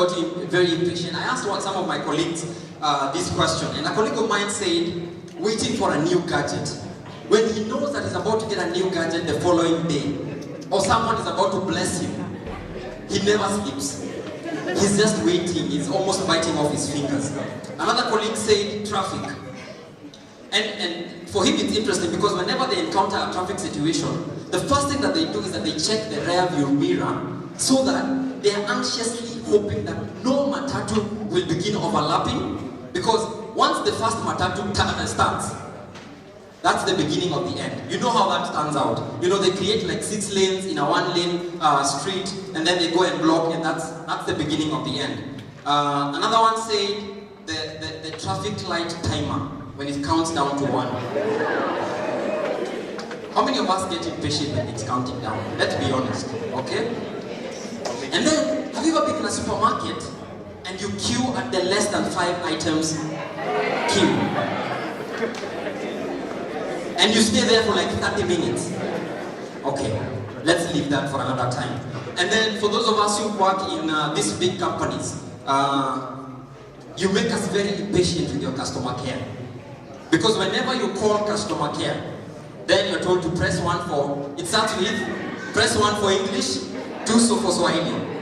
got very impatient. I asked some of my colleagues this question, and a colleague of mine said, waiting for a new gadget. When he knows that he's about to get a new gadget the following day, or someone is about to bless him, he never sleeps. He's just waiting. He's almost biting off his fingers. Another colleague said traffic. And for him it's interesting because whenever they encounter a traffic situation, the first thing that they do is that they check the rear view mirror so that they are anxiously hoping that no matatu will begin overlapping, because once the first matatu starts, that's the beginning of the end. You know how that turns out. You know, they create like 6 lanes in a 1-lane street, and then they go and block, and that's the beginning of the end. Another one said the traffic light timer, when it counts down to 1. How many of us get impatient when it's counting down? Let's be honest, okay? And then, have you ever been in a supermarket and you queue at the less than 5 items queue? And you stay there for like 30 minutes. Okay, let's leave that for another time. And then for those of us who work in these big companies, you make us very impatient with your customer care. Because whenever you call customer care, then you're told to press 1 for, it starts with, press 1 for English, 2 for Swahili.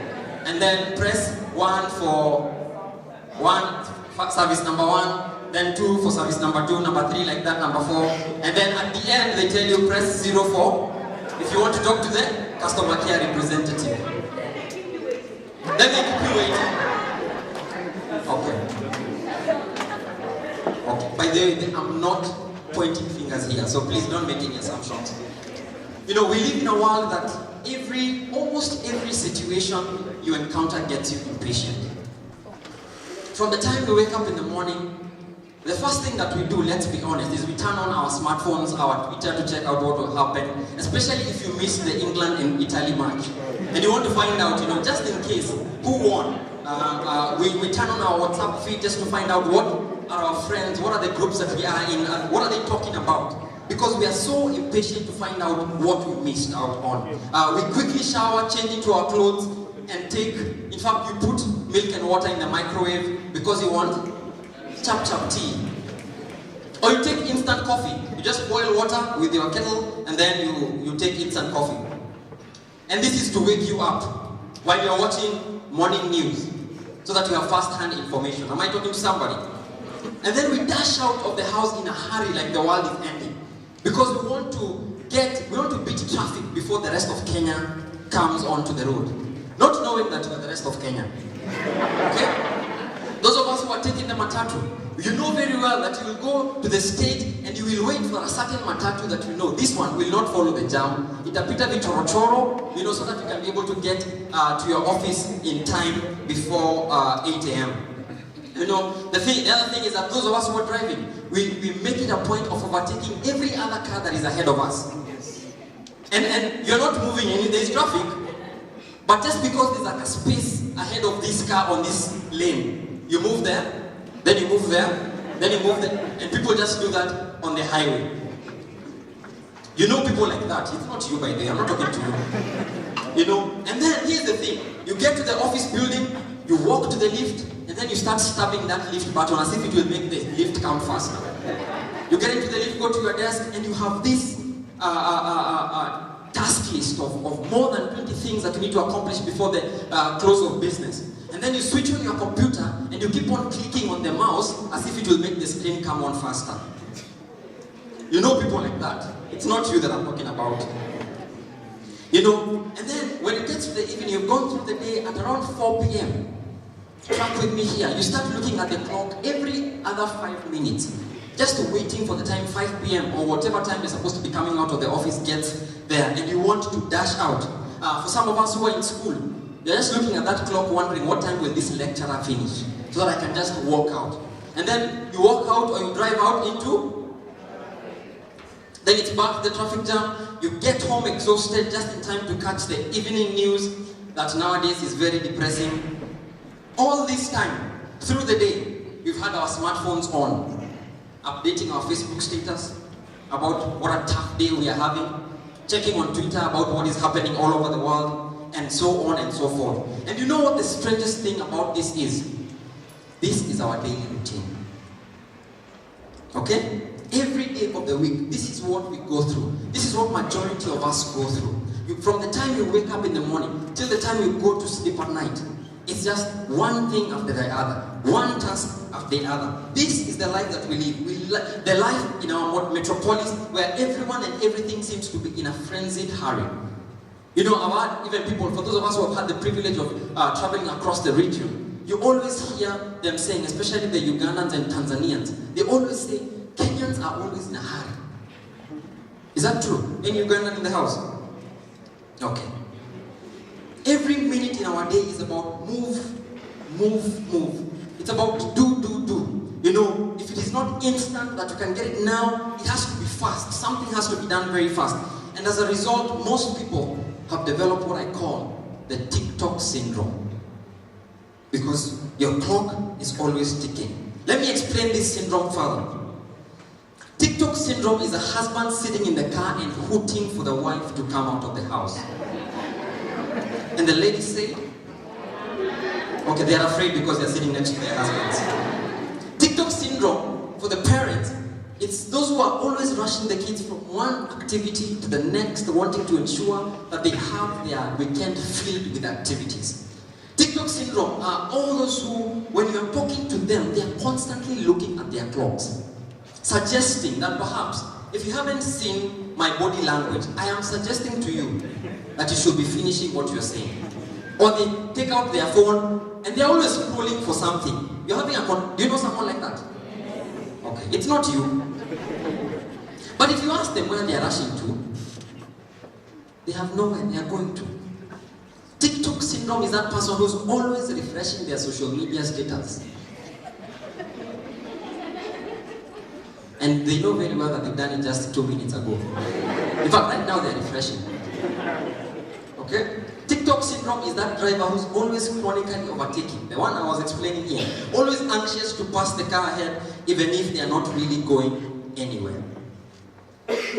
And then press 1 for service number 1, then 2 for service number 2, number 3 like that, number 4. And then at the end they tell you press 0 for, if you want to talk to the customer care representative. Then they keep you waiting. Okay. Okay. By the way, I'm not pointing fingers here, so please don't make any assumptions. You know, we live in a world that almost every situation you encounter gets you impatient. From the time we wake up in the morning, the first thing that we do, let's be honest, is we turn on our smartphones, our Twitter to check out what will happen, especially if you miss the England and Italy match. And you want to find out, you know, just in case, who won. We turn on our WhatsApp feed just to find out what are our friends, what are the groups that we are in, and what are they talking about. Because we are so impatient to find out what we missed out on. We quickly shower, change into our clothes, and in fact, you put milk and water in the microwave because you want chap tea. Or you take instant coffee. You just boil water with your kettle, and then you take instant coffee. And this is to wake you up while you're watching morning news, so that you have first-hand information. Am I talking to somebody? And then we dash out of the house in a hurry like the world is ending. Because we want to beat traffic before the rest of Kenya comes onto the road. Not knowing that you are the rest of Kenya. Okay? Those of us who are taking the matatu, you know very well that you will go to the stage and you will wait for a certain matatu that you know, this one will not follow the jam. Itapita vichorochoro, you know, so that you can be able to get to your office in time before 8 a.m. You know, the other thing is that those of us who are driving, we make it a point of overtaking every other car that is ahead of us. Yes. And you're not moving in, there's traffic, but just because there's like a space ahead of this car on this lane, you move there, then you move there, then you move there, and people just do that on the highway. You know people like that. It's not you, by the way, I'm not talking to you. You know, and then here's the thing. You get to the office building, you walk to the lift, and then you start stabbing that lift button as if it will make the lift come faster. You get into the lift, go to your desk, and you have this task list of more than 20 things that you need to accomplish before the close of business. And then you switch on your computer, and you keep on clicking on the mouse as if it will make the screen come on faster. You know people like that. It's not you that I'm talking about. You know, and then when it gets to the evening, you've gone through the day at around 4 p.m. Track with me here. You start looking at the clock every other 5 minutes, just waiting for the time 5 p.m. or whatever time you're supposed to be coming out of the office gets there, and you want to dash out. For some of us who are in school, you're just looking at that clock wondering what time will this lecturer finish, so that I can just walk out. And then you walk out or you drive out into, then it's back to the traffic jam. You get home exhausted just in time to catch the evening news that nowadays is very depressing. All this time, through the day, we've had our smartphones on, updating our Facebook status about what a tough day we are having, checking on Twitter about what is happening all over the world, and so on and so forth. And you know what the strangest thing about this is? This is our daily routine. Okay? Every day of the week, this is what we go through. This is what majority of us go through. From the time you wake up in the morning till the time you go to sleep at night, it's just one thing after the other, one task after the other. This is the life that we live. The life in our metropolis where everyone and everything seems to be in a frenzied hurry. You know, even people, for those of us who have had the privilege of traveling across the region, you always hear them saying, especially the Ugandans and Tanzanians, they always say, Kenyans are always in a hurry. Is that true? Any Ugandan in the house? Okay. Every minute in our day is about move, move, move. It's about do, do, do. You know, if it is not instant that you can get it now, it has to be fast. Something has to be done very fast. And as a result, most people have developed what I call the TikTok syndrome. Because your clock is always ticking. Let me explain this syndrome further. TikTok syndrome is a husband sitting in the car and hooting for the wife to come out of the house. And the ladies say, okay, they are afraid because they are sitting next to their husbands. TikTok syndrome, for the parents, it's those who are always rushing the kids from one activity to the next, wanting to ensure that they have their weekend filled with activities. TikTok syndrome are all those who, when you are talking to them, they are constantly looking at their clocks, suggesting that perhaps, if you haven't seen my body language, I am suggesting to you that you should be finishing what you're saying. Or they take out their phone and they're always scrolling for something. You're having do you know someone like that? Okay, it's not you. But if you ask them where they are rushing to, they have nowhere they are going to. TikTok syndrome is that person who's always refreshing their social media status. And they know very well that they've done it just 2 minutes ago. In fact, right now they're refreshing. Okay? TikTok syndrome is that driver who's always chronically overtaking. The one I was explaining here. Always anxious to pass the car ahead, even if they are not really going anywhere.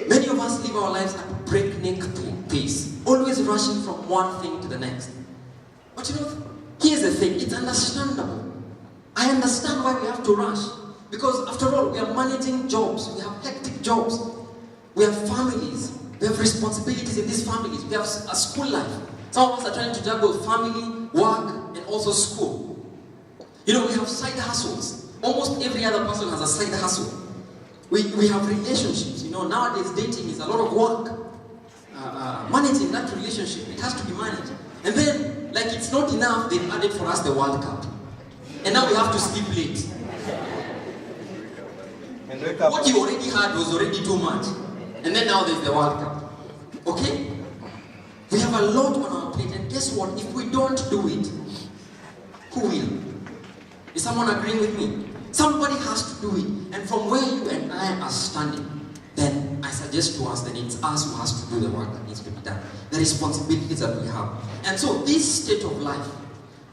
Many of us live our lives at a breakneck pace, always rushing from one thing to the next. But you know, here's the thing, it's understandable. I understand why we have to rush. Because after all, we are managing jobs, we have hectic jobs, we have families, we have responsibilities in these families, we have a school life. Some of us are trying to juggle family, work, and also school. You know, we have side hustles. Almost every other person has a side hustle. We have relationships. You know, nowadays dating is a lot of work. Managing that relationship, it has to be managed. And then, like it's not enough, they've added for us the World Cup. And now we have to sleep late. What you already had was already too much. And then now there's the World Cup. Okay? We have a lot on our plate, and guess what? If we don't do it, who will? Is someone agreeing with me? Somebody has to do it. And from where you and I are standing, then I suggest to us that it's us who has to do the work that needs to be done. The responsibilities that we have. And so this state of life,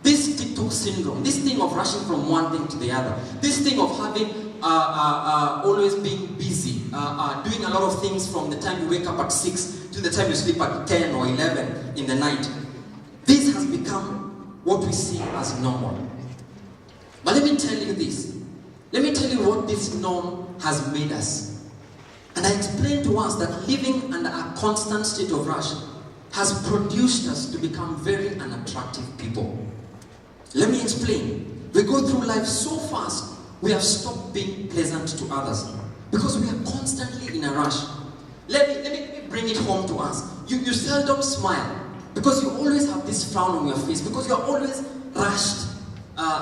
this TikTok syndrome, this thing of rushing from one thing to the other, this thing of having always being busy, doing a lot of things from the time you wake up at 6 to the time you sleep at 10 or 11 in the night. This has become what we see as normal. But let me tell you this. Let me tell you what this norm has made us. And I explained to us that living under a constant state of rush has produced us to become very unattractive people. Let me explain. We go through life so fast, we have stopped being pleasant to others because we are constantly in a rush. Let me bring it home to us. You seldom smile because you always have this frown on your face because you're always rushed.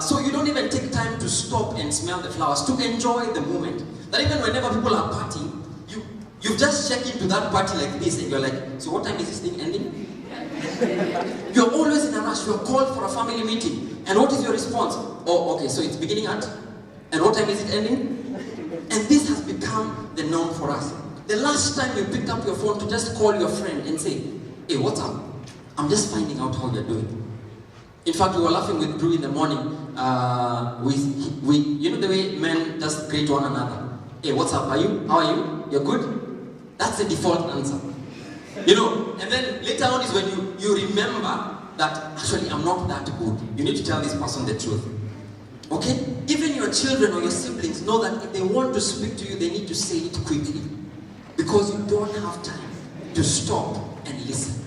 So you don't even take time to stop and smell the flowers, to enjoy the moment. That even whenever people are partying, you just check into that party like this and you're like, so what time is this thing ending? You're always in a rush. You're called for a family meeting. And what is your response? Oh, okay, so it's beginning at? And what time is it ending? And this has become the norm for us. The last time you picked up your phone to just call your friend and say, hey, what's up? I'm just finding out how you're doing. In fact, we were laughing with Drew in the morning. You know the way men just greet one another. Hey, what's up? How are you? You're good? That's the default answer. You know, and then later on is when you remember that actually I'm not that good. You need to tell this person the truth. Okay? Even your children or your siblings know that if they want to speak to you, they need to say it quickly. Because you don't have time to stop and listen.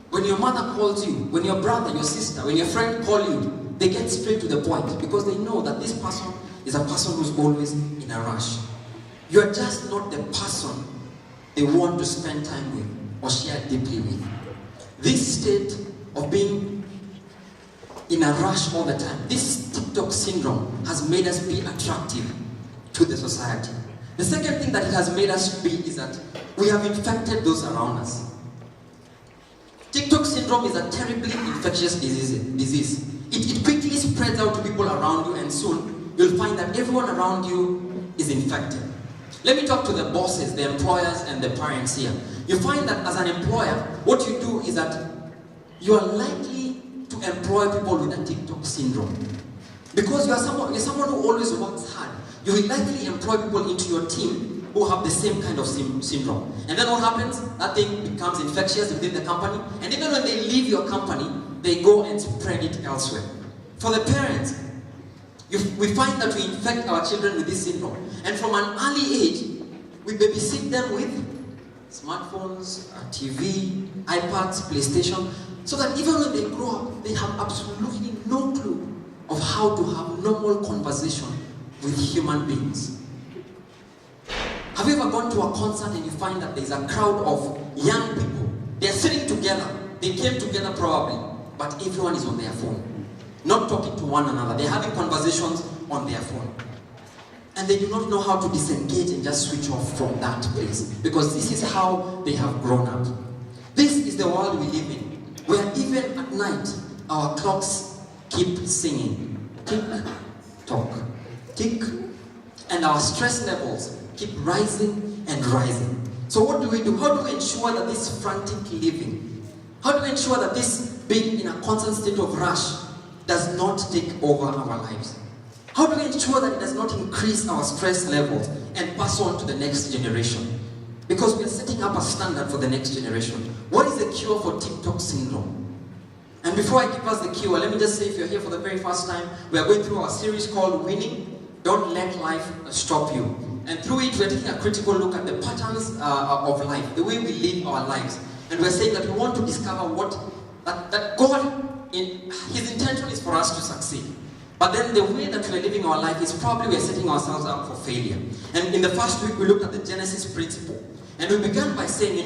When your mother calls you, when your brother, your sister, when your friend call you, they get straight to the point because they know that this person is a person who's always in a rush. You are just not the person they want to spend time with or share deeply with. This state of being in a rush all the time, this TikTok syndrome has made us be attractive to the society. The second thing that it has made us be is that we have infected those around us. TikTok syndrome is a terribly infectious disease. It quickly spreads out to people around you, and soon you'll find that everyone around you is infected. Let me talk to the bosses, the employers, and the parents here. You find that as an employer, what you do is that you are likely to employ people with a TikTok syndrome. Because you're someone who always works hard. You will likely employ people into your team who have the same kind of syndrome. And then what happens? That thing becomes infectious within the company. And even when they leave your company, they go and spread it elsewhere. For the parents, we find that we infect our children with this syndrome. And from an early age, we babysit them with smartphones, TV, iPads, PlayStation, so that even when they grow up, they have absolutely no clue of how to have normal conversation with human beings. Have you ever gone to a concert and you find that there's a crowd of young people? They're sitting together. They came together probably, but everyone is on their phone. Not talking to one another. They're having conversations on their phone. And they do not know how to disengage and just switch off from that place. Because this is how they have grown up. This is the world we live in. Where even at night, our clocks keep singing. Tick, tock, tick. And our stress levels keep rising and rising. So what do we do? How do we ensure that this frantic living, how do we ensure that this being in a constant state of rush does not take over our lives? How do we ensure that it does not increase our stress levels and pass on to the next generation? Because we are setting up a standard for the next generation. What is the cure for TikTok syndrome? And before I give us the cure, let me just say, if you're here for the very first time, we are going through our series called Winning. Don't let life stop you. And through it, we're taking a critical look at the patterns of life, the way we live our lives. And we're saying that we want to discover that God, His intention is for us to succeed. But then the way that we're living our life is probably we're setting ourselves up for failure. And in the first week, we looked at the Genesis principle. And we began by saying,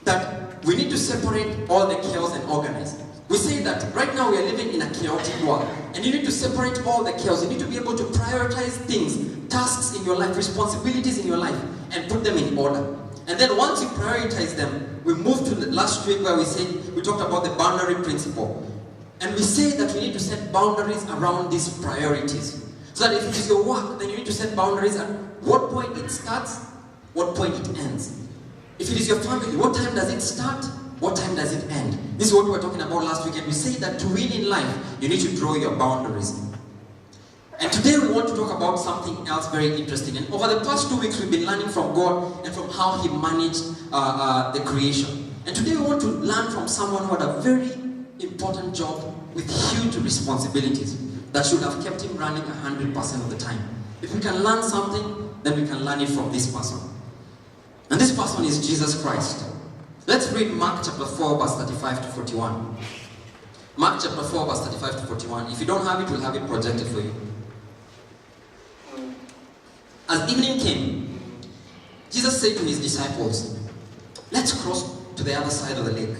that we need to separate all the chaos and organize. We say that right now we are living in a chaotic world. And you need to separate all the chaos. You need to be able to prioritize things, tasks in your life, responsibilities in your life, and put them in order. And then once you prioritize them, we move to the last week where we talked about the boundary principle. And we say that we need to set boundaries around these priorities. So that if it is your work, then you need to set boundaries at what point it starts, what point it ends. If it is your family, what time does it start, what time does it end? This is what we were talking about last week, and we say that to win in life, you need to draw your boundaries. And today we want to talk about something else very interesting. And over the past 2 weeks, we've been learning from God and from how He managed the creation. And today we want to learn from someone who had a very important job with huge responsibilities that should have kept him running 100% of the time. If we can learn something, then we can learn it from this person. And this person is Jesus Christ. Let's read Mark chapter 4, verse 35 to 41. Mark chapter 4, verse 35 to 41. If you don't have it, we'll have it projected for you. As evening came, Jesus said to His disciples, "Let's cross to the other side of the lake."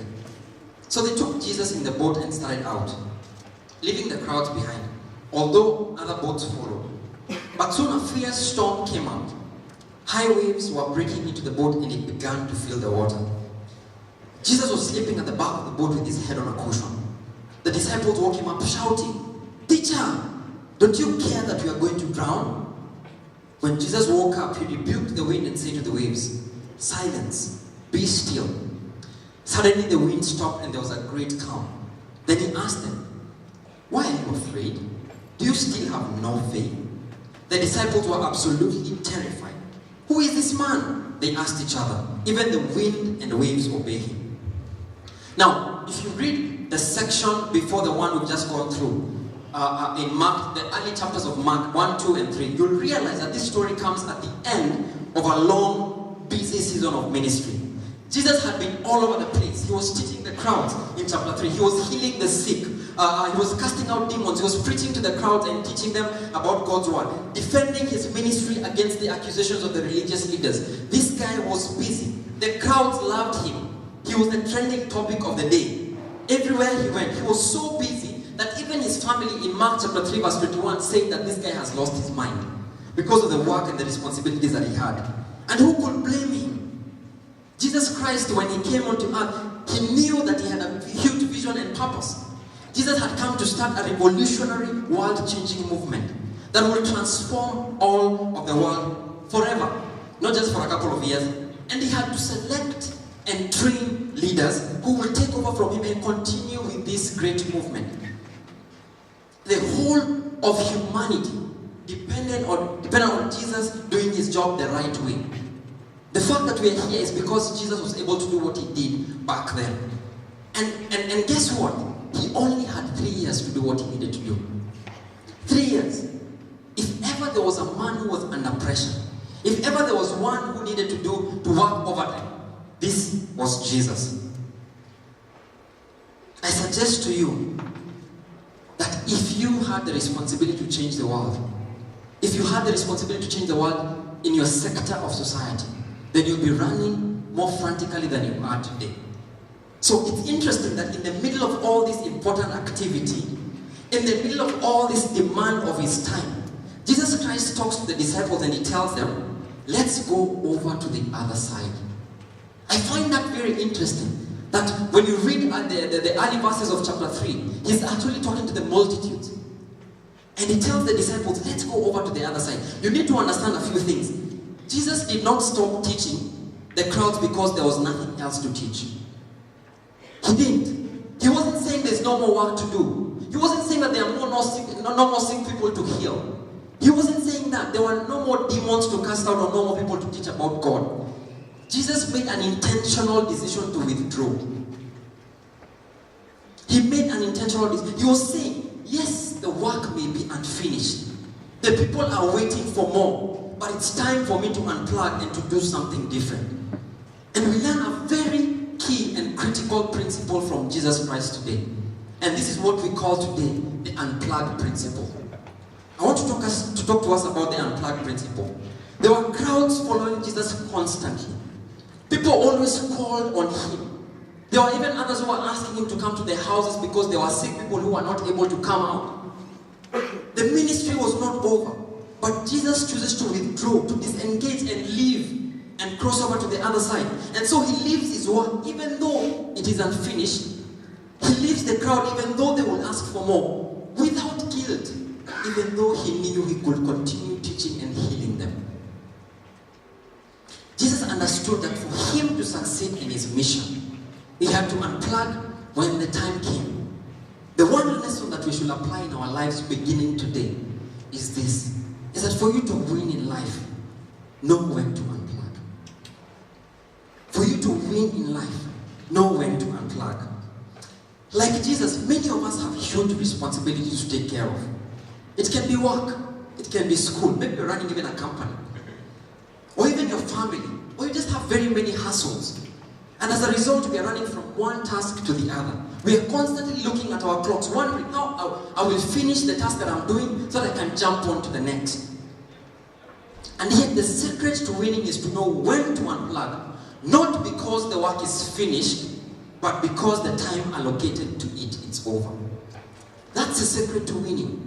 So they took Jesus in the boat and started out, leaving the crowds behind, although other boats followed. But soon a fierce storm came up. High waves were breaking into the boat and it began to fill the water. Jesus was sleeping at the back of the boat with his head on a cushion. The disciples woke him up shouting, "Teacher, don't you care that we are going to drown?" When Jesus woke up, He rebuked the wind and said to the waves, "Silence, be still." Suddenly the wind stopped and there was a great calm. Then He asked them, "Why are you afraid? Do you still have no faith?" The disciples were absolutely terrified. "Who is this man they asked each other. Even the wind and the waves obey him. Now, if you read the section before the one we've just gone through, in Mark, the early chapters of Mark 1, 2, and 3, you'll realize that this story comes at the end of a long, busy season of ministry. Jesus had been all over the place. He was teaching the crowds in chapter 3. He was healing the sick. He was casting out demons. He was preaching to the crowds and teaching them about God's word, defending his ministry against the accusations of the religious leaders. This guy was busy. The crowds loved him. He was the trending topic of the day. Everywhere he went, he was so busy that even his family in Mark chapter 3 verse 21 said that this guy has lost his mind because of the work and the responsibilities that he had. And who could blame him? Jesus Christ, when he came onto earth, he knew that he had a huge vision and purpose. Jesus had come to start a revolutionary, world-changing movement that will transform all of the world forever, not just for a couple of years. And he had to select and train leaders who will take over from him and continue with this great movement. The whole of humanity depended on Jesus doing his job the right way. The fact that we are here is because Jesus was able to do what he did back then. And guess what? He only had 3 years to do what he needed to do. 3 years. If ever there was a man who was under pressure, if ever there was one who needed to work overtime, this was Jesus. I suggest to you that if you had the responsibility to change the world, if you had the responsibility to change the world in your sector of society, then you'll be running more frantically than you are today. So it's interesting that in the middle of all this important activity, in the middle of all this demand of his time, Jesus Christ talks to the disciples and he tells them, let's go over to the other side. I find that very interesting, that when you read the early verses of chapter 3, he's actually talking to the multitudes. And he tells the disciples, let's go over to the other side. You need to understand a few things. Jesus did not stop teaching the crowds because there was nothing else to teach. He didn't. He wasn't saying there's no more work to do. He wasn't saying that there are no more sick people to heal. He wasn't saying that there were no more demons to cast out or no more people to teach about God. Jesus made an intentional decision to withdraw. He made an intentional decision. He was saying, yes, the work may be unfinished. The people are waiting for more. But it's time for me to unplug and to do something different. And we learn a very key and critical principle from Jesus Christ today. And this is what we call today the Unplug Principle. I want to talk to us about the Unplug Principle. There were crowds following Jesus constantly. People always called on him. There were even others who were asking him to come to their houses because there were sick people who were not able to come out. The ministry was not over. But Jesus chooses to withdraw, to disengage and leave and cross over to the other side. And so he leaves his work even though it is unfinished. He leaves the crowd even though they will ask for more, without guilt, even though he knew he could continue teaching and healing them. Jesus understood that for him to succeed in his mission, he had to unplug when the time came. The one lesson that we should apply in our lives beginning today is this. Is that for you to win in life, know when to unplug. For you to win in life, know when to unplug. Like Jesus, many of us have huge responsibilities to take care of. It can be work, it can be school, maybe you're running even a company, or even your family, or you just have very many hassles. And as a result, we are running from one task to the other. We are constantly looking at our clocks, wondering how I will finish the task that I'm doing so that I can jump on to the next. And yet the secret to winning is to know when to unplug. Not because the work is finished, but because the time allocated to it is over. That's the secret to winning.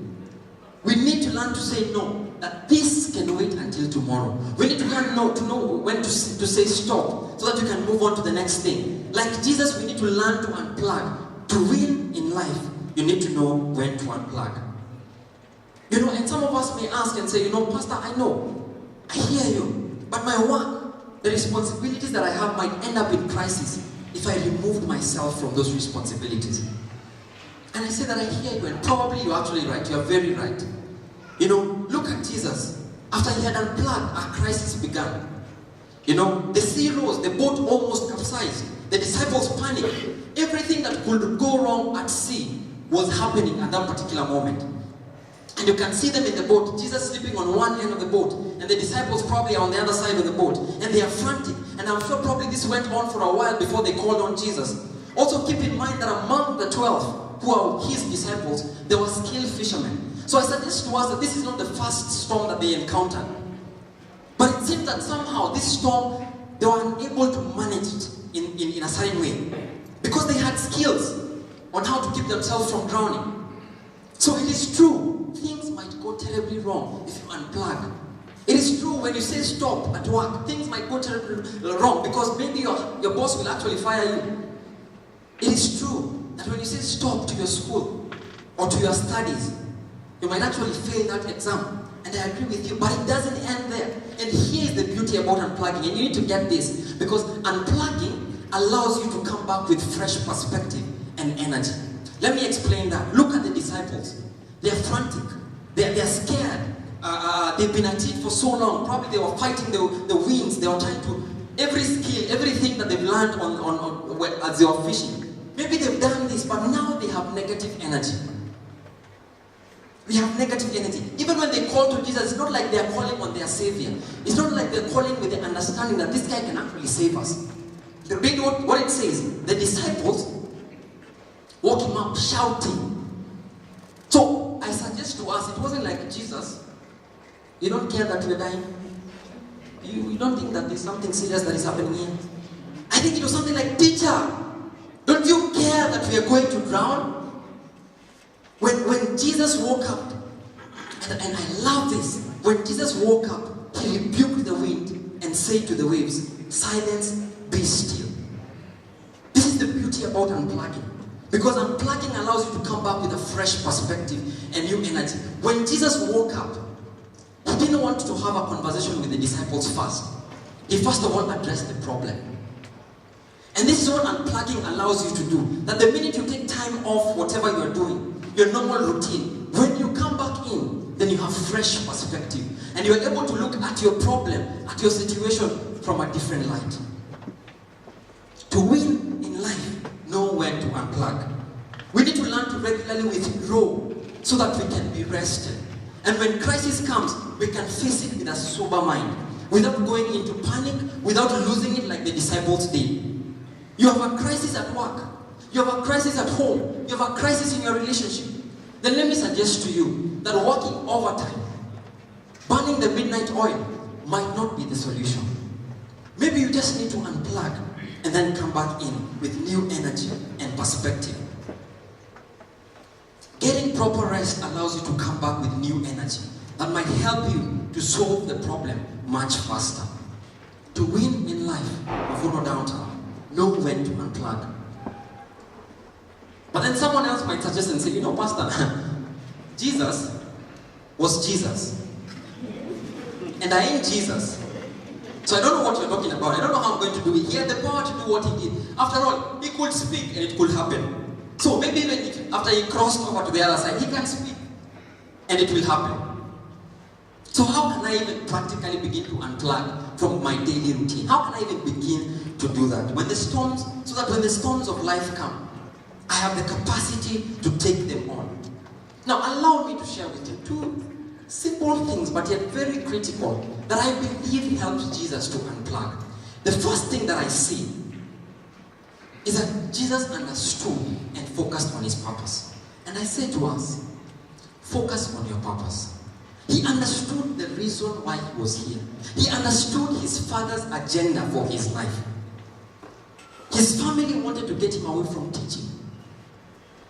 We need to learn to say no, that this can wait until tomorrow. We need to learn to know when to say stop, so that you can move on to the next thing. Like Jesus, we need to learn to unplug. To win in life, you need to know when to unplug. And some of us may ask and say, Pastor, I know, I hear you, but my work, the responsibilities that I have might end up in crisis if I removed myself from those responsibilities. And I say that I hear you, and probably you're actually right, you're very right. Look at Jesus. After he had unplugged, a crisis began. The sea rose, the boat almost capsized. The disciples panicked. Everything that could go wrong at sea was happening at that particular moment. And you can see them in the boat, Jesus sleeping on one end of the boat, and the disciples probably are on the other side of the boat. And they are frantic. And I'm sure probably this went on for a while before they called on Jesus. Also keep in mind that among the 12, who are his disciples, there were skilled fishermen. So I suggest to us that this is not the first storm that they encountered. But it seems that somehow this storm, they were unable to manage it in a certain way. Because they had skills on how to keep themselves from drowning. So it is true, things might go terribly wrong if you unplug. It is true when you say stop at work, things might go terribly wrong because maybe your boss will actually fire you. It is true that when you say stop to your school or to your studies, you might actually fail that exam. And I agree with you, but it doesn't end there. And here is the beauty about unplugging, and you need to get this, because unplugging allows you to come back with fresh perspective and energy. Let me explain that. Look at the disciples. They are frantic. They are scared. They've been at it for so long. Probably they were fighting the winds. They were trying to, every skill, everything that they've learned as they were fishing. Maybe they've done this, but now they have negative energy. They have negative energy. Even when they call to Jesus, it's not like they are calling on their Savior. It's not like they're calling with the understanding that this guy can actually save us. Read what it says. The disciples woke him up shouting. So I suggest to us, it wasn't like Jesus. You don't care that we're dying. You don't think that there's something serious that is happening here. I think it was something like, teacher, don't you care that we are going to drown? When Jesus woke up, and I love this, when Jesus woke up, he rebuked the wind and said to the waves, silence, be still. This is the beauty about unplugging. Because unplugging allows you to come back with a fresh perspective and new energy. When Jesus woke up, he didn't want to have a conversation with the disciples first. He first of all addressed the problem. And this is what unplugging allows you to do. That the minute you take time off whatever you are doing, your normal routine, when you come back in, then you have fresh perspective. And you're able to look at your problem, at your situation from a different light. To win in life, know when to unplug. We need to learn to regularly withdraw so that we can be rested. And when crisis comes, we can face it with a sober mind, without going into panic, without losing it like the disciples did. You have a crisis at work. You have a crisis at home. You have a crisis in your relationship. Then let me suggest to you that working overtime, burning the midnight oil, might not be the solution. Maybe you just need to unplug and then come back in with new energy and perspective. Getting proper rest allows you to come back with new energy that might help you to solve the problem much faster. To win in life, Mavuno downtown, know when to unplug. But then someone else might suggest and say, you know, Pastor, Jesus was Jesus. And I ain't Jesus. So I don't know what you're talking about. I don't know how I'm going to do it. He had the power to do what he did. After all, he could speak and it could happen. So maybe even after he crossed over to the other side, he can speak and it will happen. So how can I even practically begin to unplug from my daily routine? How can I even begin to do that? So that when the storms of life come, I have the capacity to take them on. Now allow me to share with you two simple things, but yet very critical, that I believe helps Jesus to unplug. The first thing that I see is that Jesus understood and focused on his purpose. And I say to us, focus on your purpose. He understood the reason why he was here. He understood his father's agenda for his life. His family wanted to get him away from teaching.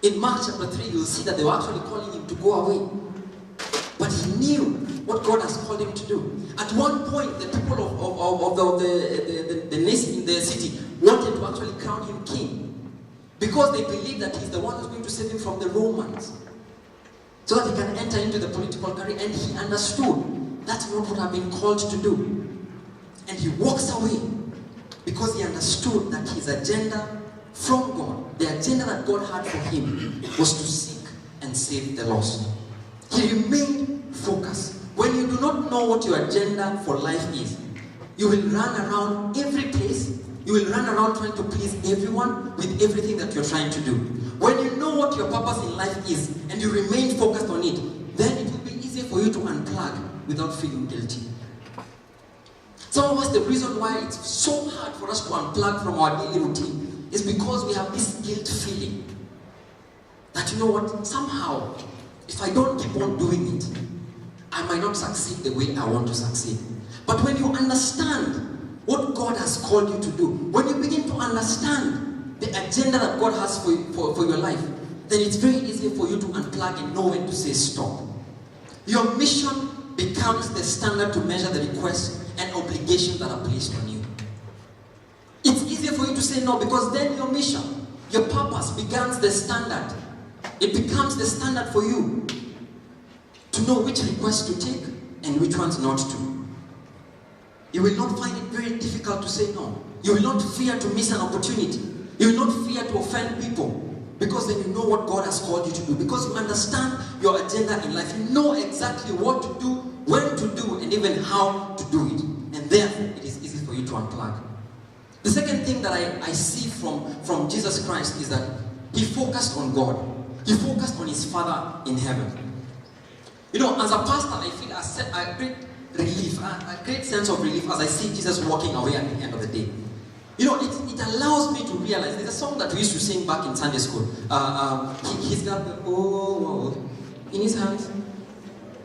In Mark chapter 3, you'll see that they were actually calling him to go away. But he knew what God has called him to do. At one point, the people of the nation in the city wanted to actually crown him king, because they believed that he's the one who's going to save him from the Romans, so that he can enter into the political career. And he understood that's not what I've been called to do. And he walks away because he understood that his agenda from God, the agenda that God had for him, was to seek and save the lost. He remained focused. When you do not know what your agenda for life is, You will run around every place. You will run around trying to please everyone with everything that you're trying to do. When you know what your purpose in life is and you remain focused on it, then it will be easier for you to unplug without feeling guilty. Some of us, the reason why it's so hard for us to unplug from our daily routine is because we have this guilt feeling that, you know what, somehow, if I don't keep on doing it, I might not succeed the way I want to succeed. But when you understand what God has called you to do, when you begin to understand the agenda that God has for your life, then it's very easy for you to unplug and know when to say stop. Your mission becomes the standard to measure the requests and obligations that are placed on you. It's easier for you to say no because then your mission, your purpose becomes the standard. It becomes the standard for you to know which requests to take and which ones not to. You will not find it very difficult to say no. You will not fear to miss an opportunity. You will not fear to offend people because then you know what God has called you to do. Because you understand your agenda in life. You know exactly what to do, when to do, and even how to do it. And therefore, it is easy for you to unplug. The second thing that I see from Jesus Christ is that he focused on God. He focused on his Father in heaven. You know, as a pastor, I feel a great relief, a great sense of relief as I see Jesus walking away at the end of the day. You know, it allows me to realize, there's a song that we used to sing back in Sunday school. He's got the whole world in his hands.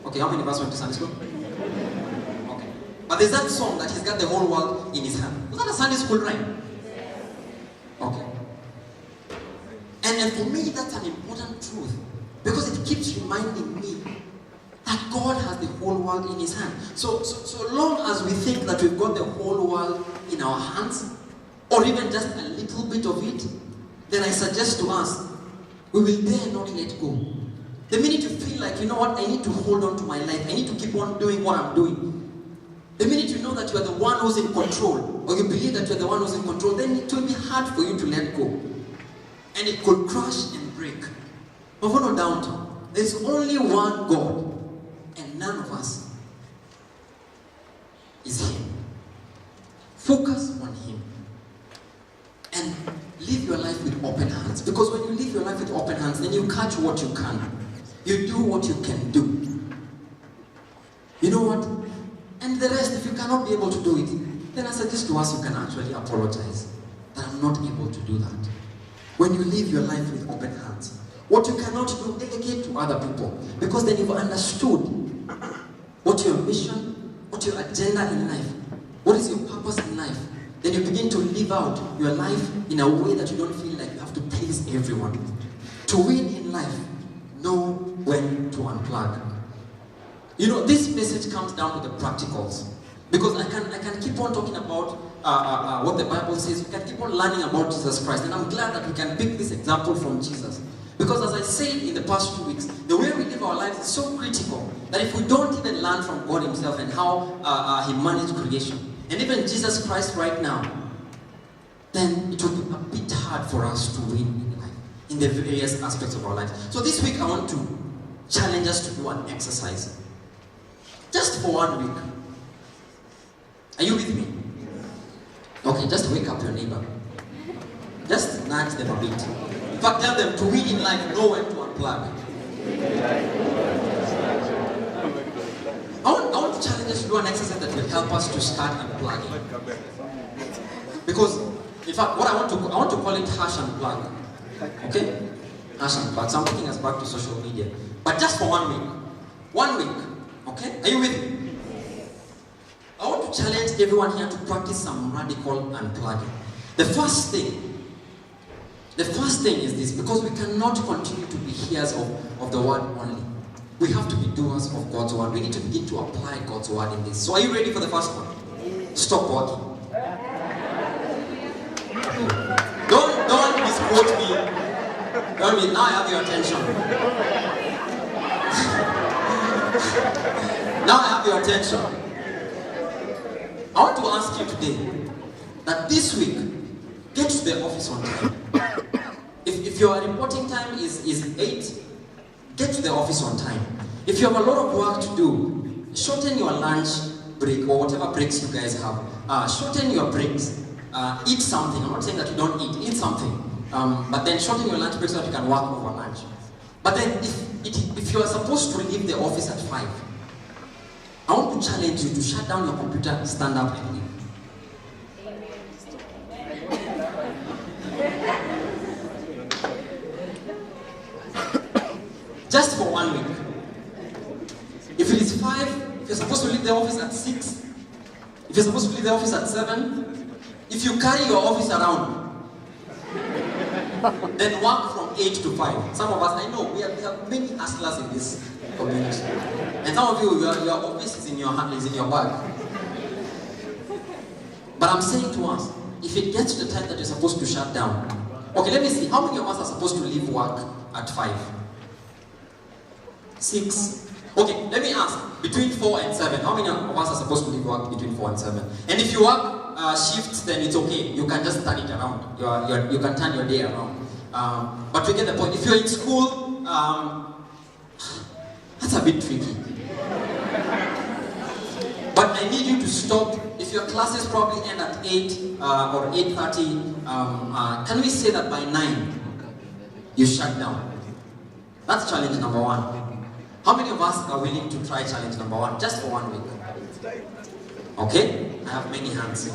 Okay, how many of us went to Sunday school? Okay. But there's that song that he's got the whole world in his hand. Was that a Sunday school rhyme? Okay. And for me, that's an important truth. Because it keeps reminding me that God has the whole world in his hand. So long as we think that we've got the whole world in our hands, or even just a little bit of it, then I suggest to us, we will dare not let go. The minute you feel like, you know what, I need to hold on to my life, I need to keep on doing what I'm doing. The minute you know that you are the one who's in control, or you believe that you're the one who's in control, then it will be hard for you to let go. And it could crash and break. Mavuno downtown, there's only one God, and none of us is him. Focus on him. And live your life with open hands. Because when you live your life with open hands, then you catch what you can. You do what you can do. You know what? And the rest, if you cannot be able to do it, then I suggest to us you can actually apologize that I'm not able to do that. When you live your life with open hands, what you cannot do, delegate to other people. Because then you've understood what your mission, what your agenda in life, what is your purpose in life. Then you begin to live out your life in a way that you don't feel like you have to please everyone. To win in life, know when to unplug. You know, this message comes down to the practicals. Because I can keep on talking about what the Bible says. We can keep on learning about Jesus Christ. And I'm glad that we can pick this example from Jesus. Because as I said in the past few weeks, the way we live our lives is so critical that if we don't even learn from God himself and how he managed creation, and even Jesus Christ right now, then it will be a bit hard for us to win in life, in the various aspects of our lives. So this week I want to challenge us to do an exercise. Just for 1 week. Are you with me? Okay, just wake up your neighbor. Just nudge them a bit. In fact, tell them to win in life, know when to unplug. I want to challenge us to do an exercise that will help us to start unplugging. Because, in fact, what I want to call it hash unplug. Okay? Hash unplug. So I'm taking us back to social media. But just for 1 week. 1 week. Okay? Are you with me? I want to challenge everyone here to practice some radical unplugging. The first thing is this, because we cannot continue to be hearers of the word only. We have to be doers of God's word. We need to begin to apply God's word in this. So are you ready for the first one? Stop walking. Don't misquote me. Now I have your attention. Now I have your attention. I want to ask you today that this week, get to the office on time. If your reporting time is 8, get to the office on time. If you have a lot of work to do, shorten your lunch break or whatever breaks you guys have, shorten your breaks. Eat something. I'm not saying that you don't eat something. But then shorten your lunch break so that you can work over lunch. But then if you are supposed to leave the office at 5, I want to challenge you to shut down your computer, stand up and leave. Just for 1 week. If it is 5, if you're supposed to leave the office at 6, if you're supposed to leave the office at 7, if you carry your office around, then work from 8 to 5. Some of us, I know, we have many hustlers in this community. And some of you, your office is in your hand, is in your bag. But I'm saying to us, if it gets to the time that you're supposed to shut down, okay, let me see, how many of us are supposed to leave work at 5? 6. Okay, let me ask, between 4 and 7, how many of us are supposed to leave work between 4 and 7? And if you work shifts, then it's okay. You can just turn it around. You can turn your day around. But we get the point. If you're in school, that's a bit tricky. But I need you to stop. If your classes probably end at 8 or 8:30, can we say that by 9 you shut down? That's challenge number 1. How many of us are willing to try challenge number 1 just for 1 week? Okay, I have many hands.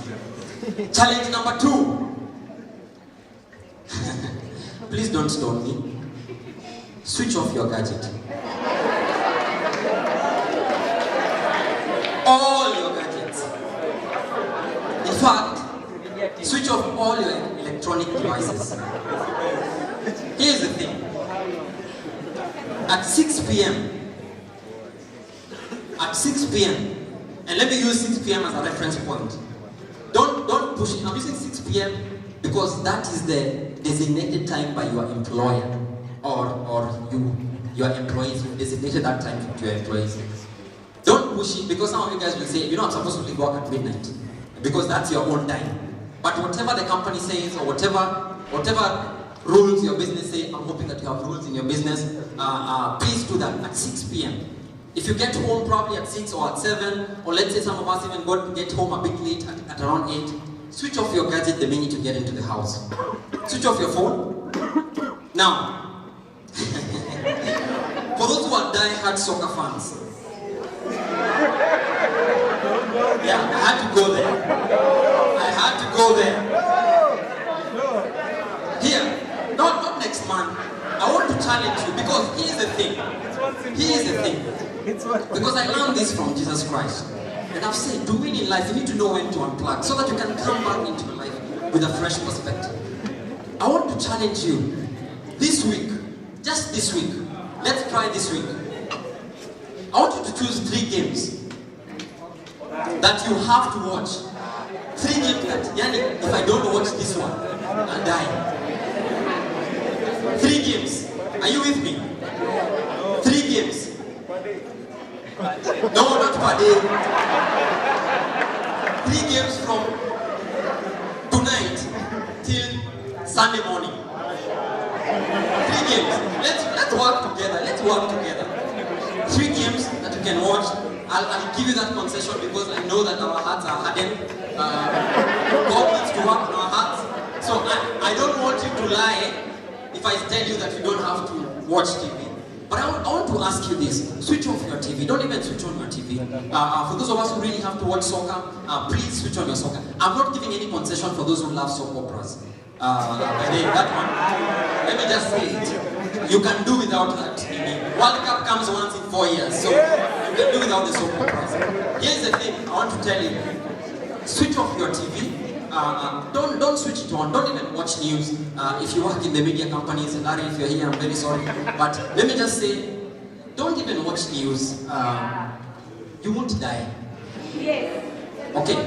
Challenge number 2. Please don't stone me. Switch off your gadget. All your gadgets. In fact, switch off all your electronic devices. Here's the thing. At 6 p.m., and let me use 6 p.m. as a reference point. Don't push it. I'm using 6 p.m. because that is the designated time by your employer or your employees. You designated that time to your employees. Don't push it because some of you guys will say, I'm supposed to leave work at midnight because that's your own time. But whatever the company says or whatever rules your business say, I'm hoping that you have rules in your business. Please do that at 6 p.m. If you get home probably at 6 or at 7, or let's say some of us even get home a bit late at around 8, switch off your gadget the minute you get into the house. Switch off your phone. Now, for those who are die-hard soccer fans, yeah, I had to go there. Here, not next month. I want to challenge you because here's the thing. Because I learned this from Jesus Christ. And I've said, to win in life, you need to know when to unplug so that you can come back into your life with a fresh perspective. I want to challenge you this week, just this week. Let's try this week. I want you to choose 3 games that you have to watch. 3 games that, Yani, if I don't watch this one, I'll die. 3 games. Are you with me? 3 games. No, not per day. 3 games from tonight till Sunday morning. 3 games. Let's work together. 3 games that you can watch. I'll give you that concession because I know that our hearts are hardened. God needs to work on our hearts. So I don't want you to lie if I tell you that you don't have to watch TV. But I want to ask you this. Switch off your TV. Don't even switch on your TV. For those of us who really have to watch soccer, please switch on your soccer. I'm not giving any concession for those who love soap operas. That one, let me just say it. You can do without that. World Cup comes once in 4 years, so you can do without the soap operas. Here's the thing I want to tell you. Switch off your TV. Don't switch it on. Don't even watch news. If you work in the media companies, Larry, if you're here, I'm very sorry. But let me just say, don't even watch news. You won't die. Yes. Okay.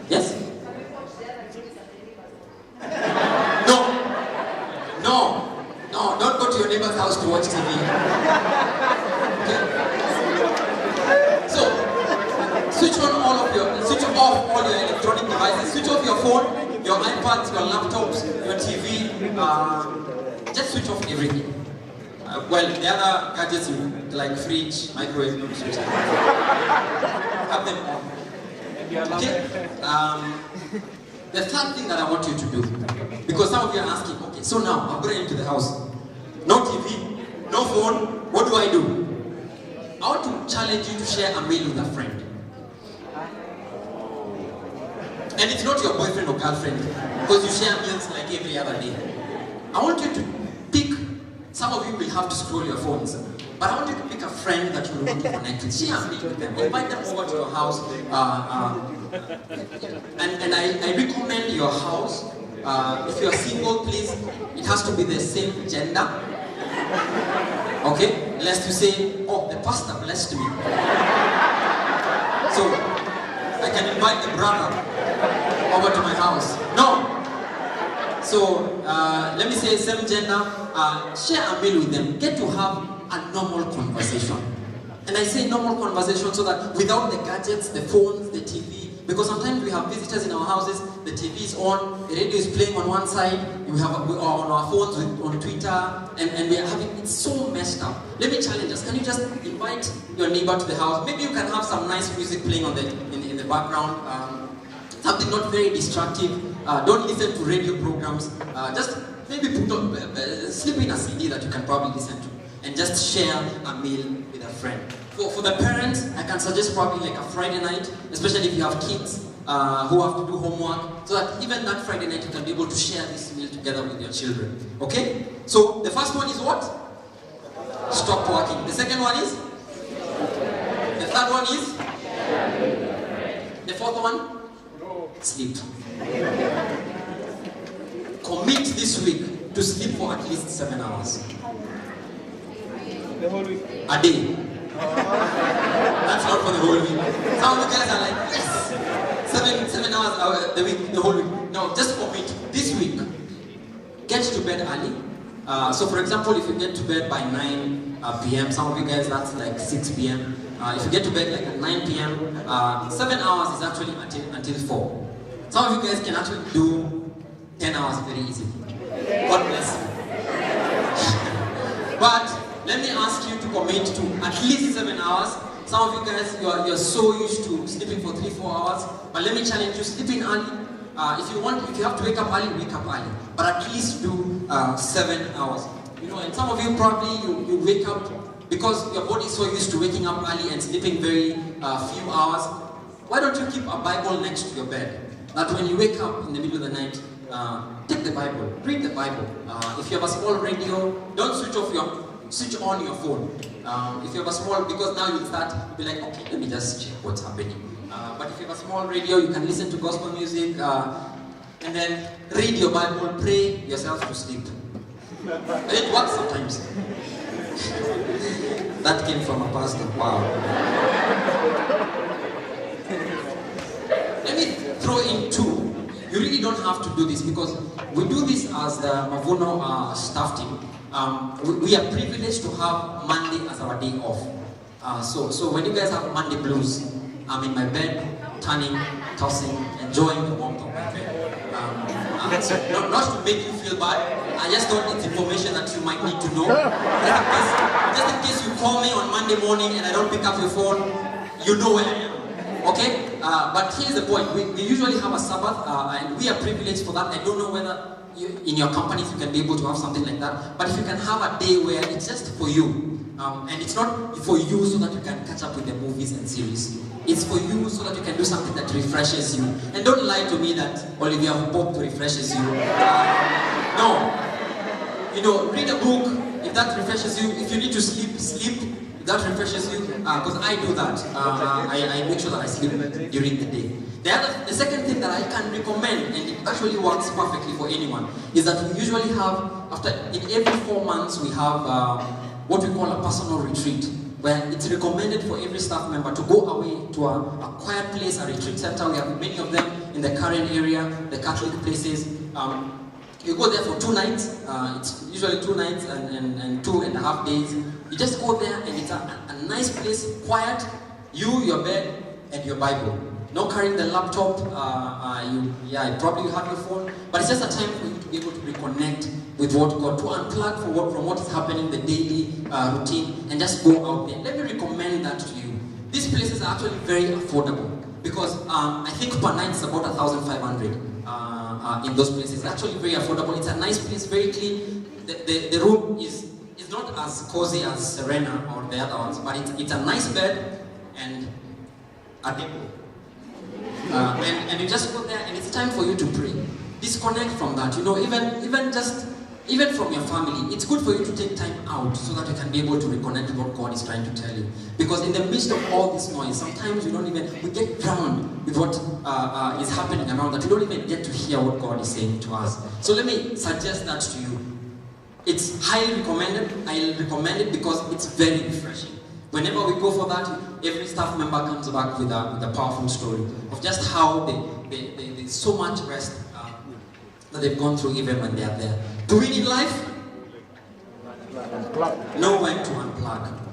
Yes? No, don't go to your neighbor's house to watch TV. Okay? So, switch off all your electronic devices. Switch off your phone, your iPads, your laptops, your TV. Just switch off everything. Well, the other gadgets like fridge, microwave, no, have them on. Okay? The third thing that I want you to do, because some of you are asking, okay, so now I've gotten into the house, no TV, no phone, what do I do? I want to challenge you to share a meal with a friend. And it's not your boyfriend or girlfriend, because you share meals like every other day. I want you to pick, some of you will have to scroll your phones, but I want you to pick a friend that you want to connect with. Share a meal with them. Invite them over to your house. And I recommend your house, if you are single, please, it has to be the same gender. Okay? Lest you say, oh, the pastor blessed me. So, I can invite the brother over to my house. No! So, let me say same gender, share a meal with them. Get to have a normal conversation. And I say normal conversation so that without the gadgets, the phones, the TV, because sometimes we have visitors in our houses, the TV is on, the radio is playing on one side, we are on our phones on Twitter, and we are having, it's so messed up. Let me challenge us. Can you just invite your neighbor to the house? Maybe you can have some nice music playing on in the background, something not very destructive. Don't listen to radio programs. Just maybe slip in a CD that you can probably listen to, and just share a meal with a friend. For the parents, I can suggest probably like a Friday night, especially if you have kids who have to do homework, so that even that Friday night you can be able to share this meal together with your children. Okay? So the first one is what? Stop working. The second one is? The third one is? The fourth one? Sleep. Commit this week to sleep for at least 7 hours. The whole week? A day. That's not for the whole week. Some of you guys are like, yes! 7 hours the whole week. No, just commit. This week, get to bed early. So for example, if you get to bed by 9 p.m., some of you guys, that's like 6 p.m. If you get to bed like at 9 p.m., 7 hours is actually until 4. Some of you guys can actually do 10 hours very easily. God bless you. But let me ask you to commit to at least 7 hours. Some of you guys, you're so used to sleeping for 3-4 hours. But let me challenge you, sleeping early. If you have to wake up early, wake up early. But at least do 7 hours. You know, and some of you probably you wake up because your body is so used to waking up early and sleeping very few hours. Why don't you keep a Bible next to your bed? That when you wake up in the middle of the night, take the Bible, read the Bible. If you have a small radio, don't switch on your phone. If you have a small, because now you'll start be like, okay, let me just check what's happening. But if you have a small radio, you can listen to gospel music, and then read your Bible, pray yourself to sleep. And it works sometimes. That came from a pastor. Wow. Let me throw in two. You really don't have to do this because we do this as the Mavuno staff team. We are privileged to have Monday as our day off. So when you guys have Monday blues, I'm in my bed, turning, tossing, enjoying the warmth of my bed. So not to make you feel bad, I just thought it's information that you might need to know. Just in case you call me on Monday morning and I don't pick up your phone, you know where I am. Okay? But here's the point. We usually have a Sabbath, and we are privileged for that. I don't know whether in your companies you can be able to have something like that. But if you can have a day where it's just for you, and it's not for you so that you can catch up with the movies and series. It's for you so that you can do something that refreshes you. And don't lie to me that Olivia Pope refreshes you. No. You know, read a book. If that refreshes you, if you need to sleep, sleep. If that refreshes you, because I do that. I make sure that I sleep during the day. The second thing that I can recommend, and it actually works perfectly for anyone, is that we usually have, in every 4 months, we have what we call a personal retreat, where it's recommended for every staff member to go away to a quiet place, a retreat center. We have many of them in the Karen area, the Catholic places. You go there for 2 nights. It's usually 2 nights and 2.5 days. You just go there and it's a nice place, quiet, your bed, and your Bible. No carrying the laptop, probably you have your phone, but it's just a time for you to be able to reconnect with what God, to unplug from what is happening in the daily routine and just go out there. Let me recommend that to you. These places are actually very affordable because I think per night it's about 1,500 in those places. It's actually very affordable. It's a nice place, very clean. The room is not as cozy as Serena or the other ones, but it's a nice bed and a table. And you just go there and it's time for you to pray. Disconnect from that, even from your family. It's good for you to take time out so that you can be able to reconnect with what God is trying to tell you. Because in the midst of all this noise, sometimes we get drowned with what is happening around that. We don't even get to hear what God is saying to us. So let me suggest that to you. It's highly recommended. I'll recommend it because it's very refreshing. Whenever we go for that, every staff member comes back with a powerful story of just how there's so much rest that they've gone through even when they are there. To win in life, know when to unplug.